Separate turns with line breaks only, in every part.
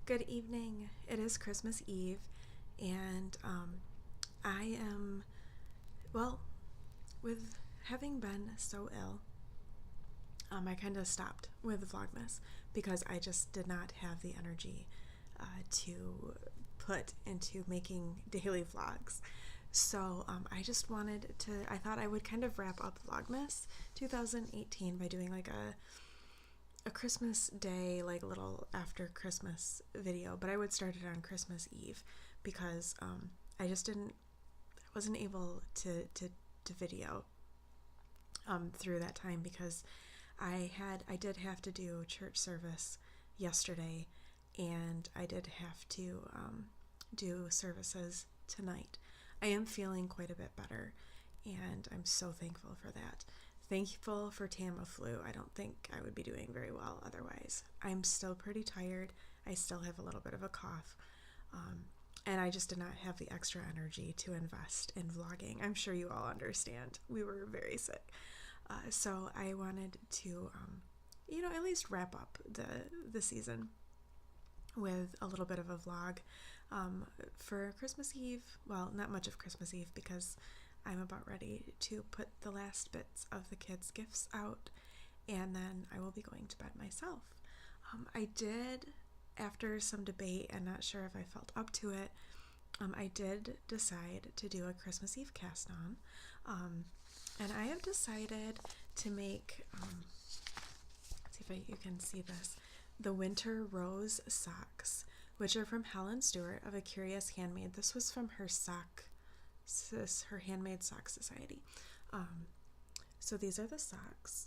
Good evening. It is Christmas Eve, and I am, well, with having been so ill, I kind of stopped with Vlogmas because I just did not have the energy to put into making daily vlogs. So I thought I would kind of wrap up Vlogmas 2018 by doing like a Christmas Day, like little after Christmas video, but I would start it on Christmas Eve because I wasn't able to video through that time because I did have to do church service yesterday, and I did have to do services tonight. I am feeling quite a bit better, and I'm so thankful for that. Thankful for Tamiflu. I don't think I would be doing very well otherwise. I'm still pretty tired. I still have a little bit of a cough. And I just did not have the extra energy to invest in vlogging. I'm sure you all understand. We were very sick. So I wanted to, at least wrap up the season with a little bit of a vlog for Christmas Eve. Well, not much of Christmas Eve because I'm about ready to put the last bits of the kids' gifts out, and then I will be going to bed myself. I did, after some debate and not sure if I felt up to it, I did decide to do a Christmas Eve cast on, and I have decided to make, let's see if you can see this, the Winter Rose socks, which are from Helen Stewart of A Curious Handmaid. This was from her her Handmade Sock Society. So these are the socks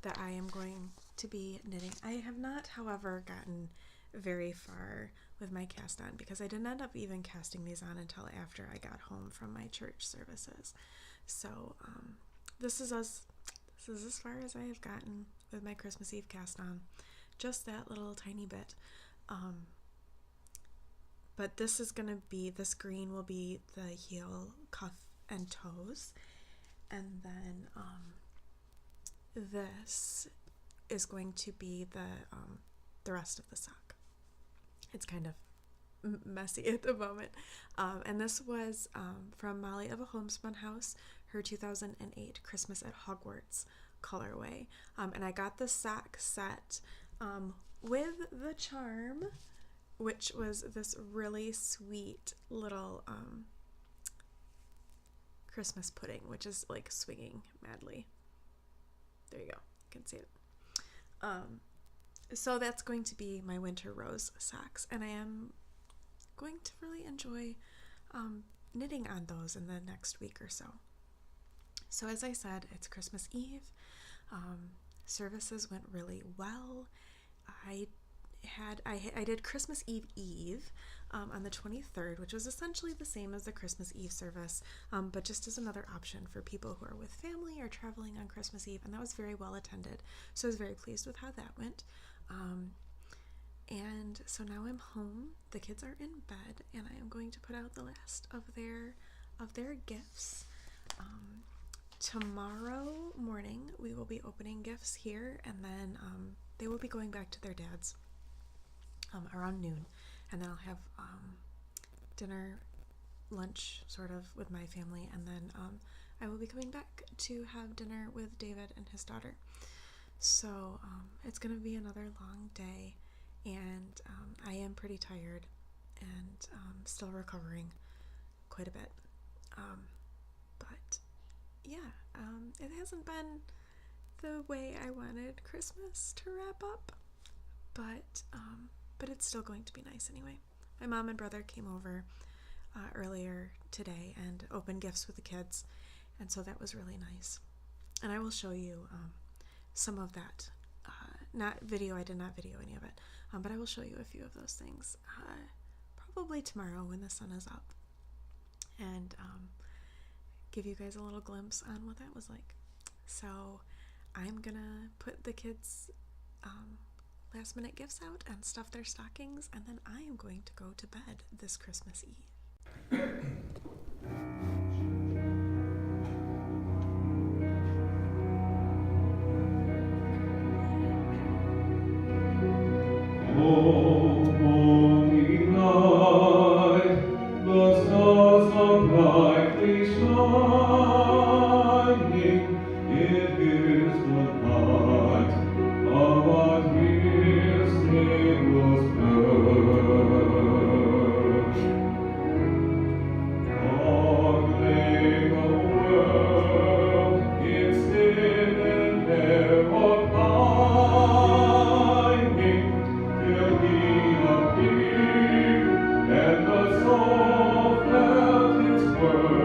that I am going to be knitting. I have not, however, gotten very far with my cast on because I didn't end up even casting these on until after I got home from my church services. So this is as far as I have gotten with my Christmas Eve cast on. Just that little tiny bit. But this green will be the heel, cuff, and toes. And then this is going to be the rest of the sock. It's kind of messy at the moment. And this was from Molly of a Homespun House, her 2008 Christmas at Hogwarts colorway. And I got the sock set with the charm, which was this really sweet little Christmas pudding, which is like swinging madly. There you go, you can see it. So that's going to be my Winter Rose socks, and I am going to really enjoy knitting on those in the next week or so. So as I said, it's Christmas Eve. Services went really well. I did Christmas Eve on the 23rd, which was essentially the same as the Christmas Eve service, but just as another option for people who are with family or traveling on Christmas Eve, and that was very well attended. So I was very pleased with how that went. And so now I'm home. The kids are in bed, and I am going to put out the last of their gifts. Tomorrow morning we will be opening gifts here, and then they will be going back to their dad's around noon, and then I'll have dinner, lunch sort of with my family, and then I will be coming back to have dinner with David and his daughter. So it's gonna be another long day, and I am pretty tired and still recovering quite a bit, but yeah, it hasn't been the way I wanted Christmas to wrap up, but it's still going to be nice anyway. My mom and brother came over earlier today and opened gifts with the kids, and so that was really nice. And I will show you some of that. I did not video any of it, but I will show you a few of those things probably tomorrow when the sun is up, and give you guys a little glimpse on what that was like. So I'm gonna put the kids' last minute gifts out and stuff their stockings, and then I am going to go to bed this Christmas Eve.
Oh, so brightly shining, it is the light of our dear Saviour's birth. God laid the world in sin and error pining, till He appeared, and the soul felt His word.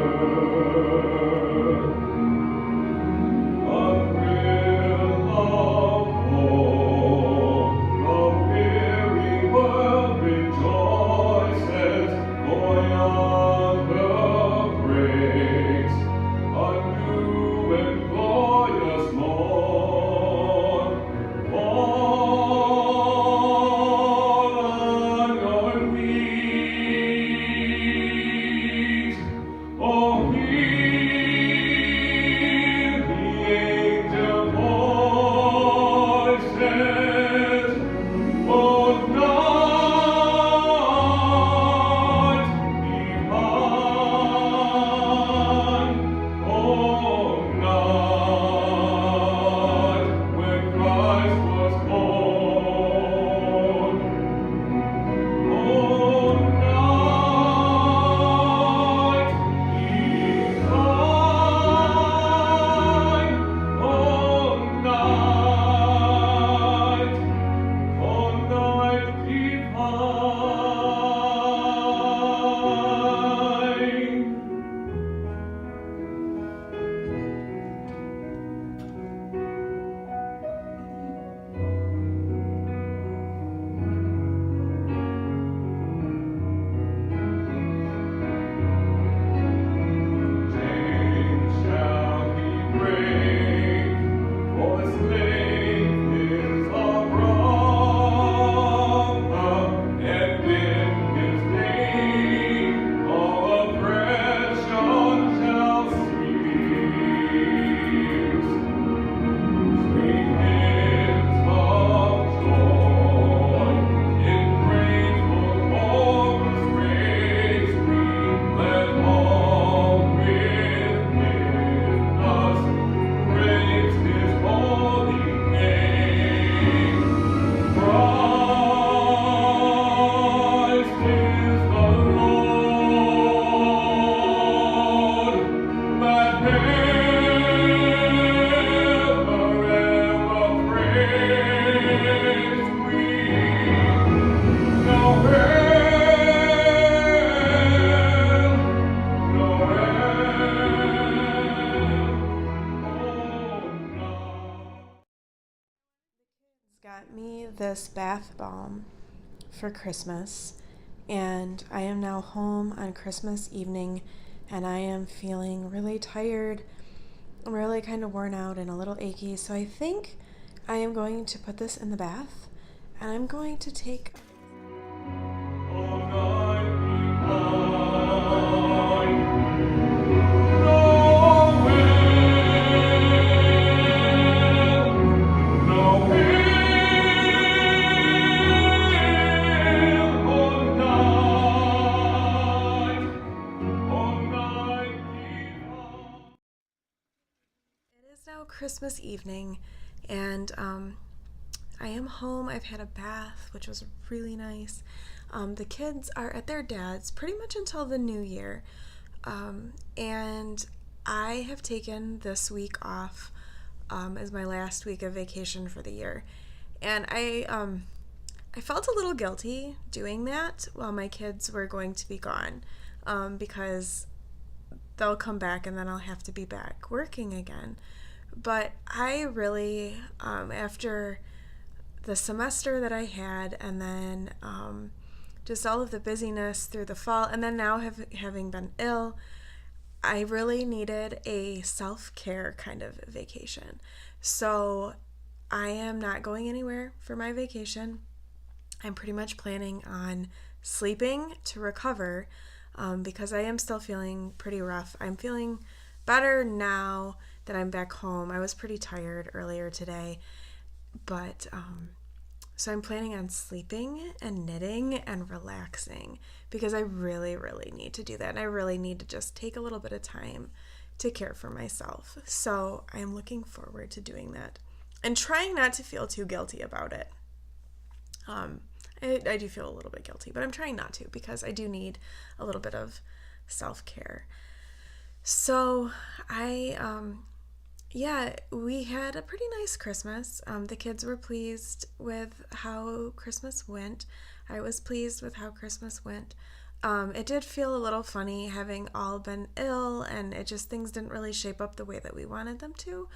A thrill of hope, the weary world rejoices, for yonder breaks a new and glorious morn. Fall on your knees, oh, hear the angel voices, oh, night divine, oh, night when Christ was born. Oh, night divine, oh, night divine. Chains shall He break, for the slave is a brother, and in His name all oppression shall cease. Sweet hymns of joy in grateful chorus raise we, let all within us praise His holy name. Christ is the Lord, let ever praise we. Now
Got me this bath bomb for Christmas, and I am now home on Christmas evening, and I am feeling really tired. I'm really kind of worn out and a little achy, so I think I am going to put this in the bath, and I'm going to take Christmas evening, and I am home. I've had a bath, which was really nice. The kids are at their dad's pretty much until the new year, and I have taken this week off as my last week of vacation for the year, and I felt a little guilty doing that while my kids were going to be gone, because they'll come back and then I'll have to be back working again. But I really, after the semester that I had, and then just all of the busyness through the fall, and then now having been ill, I really needed a self-care kind of vacation. So I am not going anywhere for my vacation. I'm pretty much planning on sleeping to recover, because I am still feeling pretty rough. I'm feeling better now that I'm back home. I was pretty tired earlier today, but So I'm planning on sleeping and knitting and relaxing because I really, really need to do that. And I really need to just take a little bit of time to care for myself. So I'm looking forward to doing that and trying not to feel too guilty about it. I do feel a little bit guilty, but I'm trying not to because I do need a little bit of self-care. So we had a pretty nice Christmas. The kids were pleased with how Christmas went. I was pleased with how Christmas went. It did feel a little funny having all been ill, and things didn't really shape up the way that we wanted them to,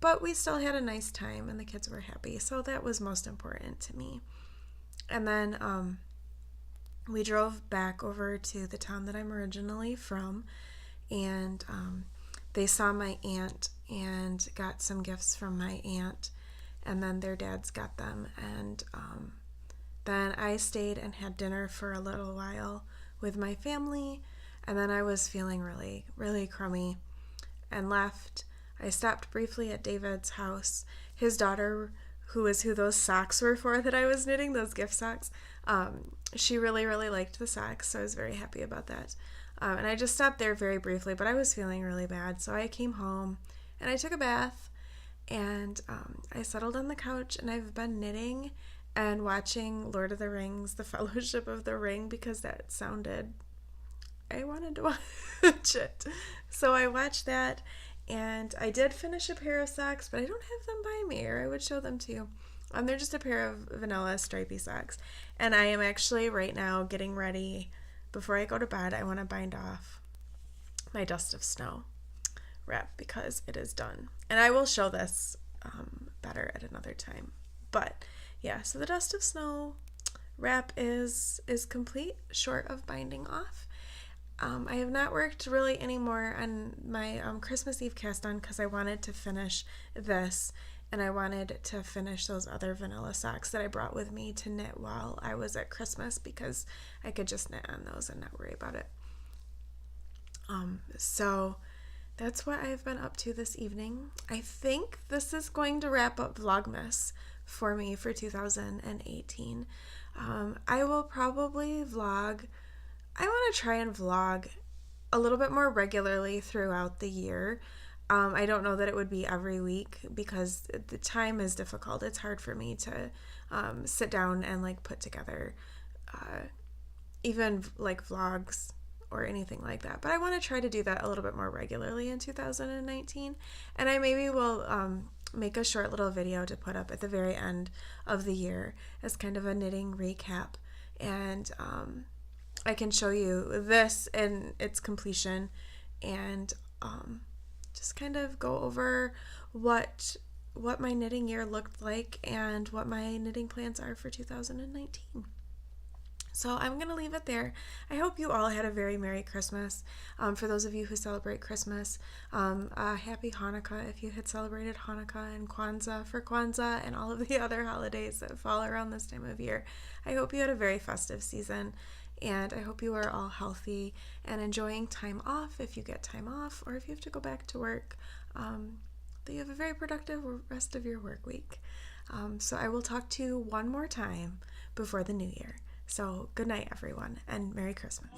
but we still had a nice time and the kids were happy, so that was most important to me. And then we drove back over to the town that I'm originally from, and they saw my aunt and got some gifts from my aunt, and then their dads got them. And then I stayed and had dinner for a little while with my family, and then I was feeling really, really crummy and left. I stopped briefly at David's house. His daughter, who those socks were for that I was knitting, those gift socks, she really, really liked the socks, so I was very happy about that. And I just stopped there very briefly, but I was feeling really bad, so I came home and I took a bath, and I settled on the couch, and I've been knitting and watching Lord of the Rings, The Fellowship of the Ring, because I wanted to watch it. So I watched that, and I did finish a pair of socks, but I don't have them by me, or I would show them to you. They're just a pair of vanilla stripy socks, and I am actually right now getting ready. Before I go to bed, I want to bind off my Dust of Snow wrap because it is done. And I will show this better at another time. But yeah, so the Dust of Snow wrap is complete, short of binding off. I have not worked really anymore on my Christmas Eve cast on because I wanted to finish this, and I wanted to finish those other vanilla socks that I brought with me to knit while I was at Christmas, because I could just knit on those and not worry about it. So that's what I've been up to this evening. I think this is going to wrap up Vlogmas for me for 2018. I will probably vlog. I want to try and vlog a little bit more regularly throughout the year. I don't know that it would be every week because the time is difficult. It's hard for me to sit down and put together even vlogs or anything like that. But I want to try to do that a little bit more regularly in 2019. And I maybe will make a short little video to put up at the very end of the year as kind of a knitting recap. And I can show you this in its completion, and just kind of go over what my knitting year looked like and what my knitting plans are for 2019. So I'm going to leave it there. I hope you all had a very Merry Christmas. For those of you who celebrate Christmas, Happy Hanukkah if you had celebrated Hanukkah, and Kwanzaa for Kwanzaa, and all of the other holidays that fall around this time of year. I hope you had a very festive season, and I hope you are all healthy and enjoying time off if you get time off, or if you have to go back to work, that you have a very productive rest of your work week. So I will talk to you one more time before the new year. So good night, everyone, and Merry Christmas.